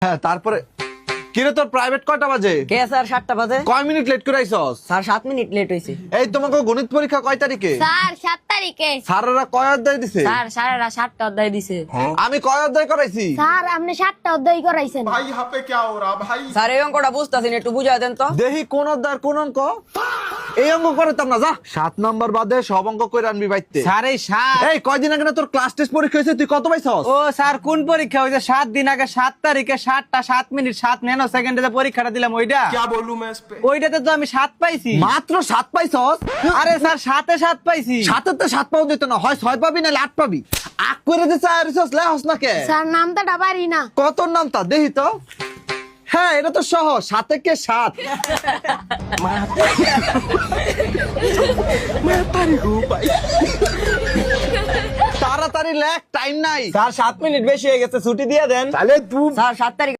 হ্যাঁ তারপরে কিরে তোর প্রাইভেট কয়টা বাজে? কে স্যার 7টা বাজে? কয় মিনিট লেট করে আইছস? স্যার 7 মিনিট লেট হইছে। এই তোমাকে গণিত পরীক্ষা কয় তারিখে? স্যার 7 তারিখে। স্যারেরা কয় অধ্যায় দিছে? স্যার স্যারেরা 7টা অধ্যায় দিছে। আমি কয় অধ্যায় করাইছি? স্যার আপনি 7টা অধ্যায় করাইছেন। भाई यहाँ पे क्या हो रहा भाई? স্যার এই অঙ্কটা বুঝতাছি না, একটু বুঝায় দেন তো। দেখি কোন অধ্যায় কোন অঙ্ক? এই অঙ্ক করতাম না, যা 7 নাম্বার বাদে সব অঙ্ক করে আনবি বাইতে। স্যার এই 7 এই কয়দিন আগে না তোর ক্লাস টেস্ট পরীক্ষা হয়েছে, তুই কত পাইছস? ও স্যার কোন পরীক্ষা হইছে? 7 দিন আগে 7 তারিখে 7টা 7 মিনিট 7 ন্যানো সেকেন্ডে যে পরীক্ষাটা দিলাম ওইটা। क्या बोलूं मैं इस पे? ওইটাতে তো আমি 7 পাইছি। মাত্র 7 পাইছস? আরে স্যার 7 এ 7 পাইছি। 7-তে 7 পাও যেত না, হয় 6 পাবি না 8 পাবি। আক করে দিছ আর রিসস লেহস না কে? স্যার নামটা ডাবারি না। কত নাম তা দেখি তো। হ্যাঁ এটা তো সহজ, 7 কে 7। তাড়াতাড়ি লেখ, টাইম নাই। স্যার 7 মিনিট বেশি হয়ে গেছে, ছুটি দিয়ে দেন। তাহলে তুই স্যার 7 তারিখ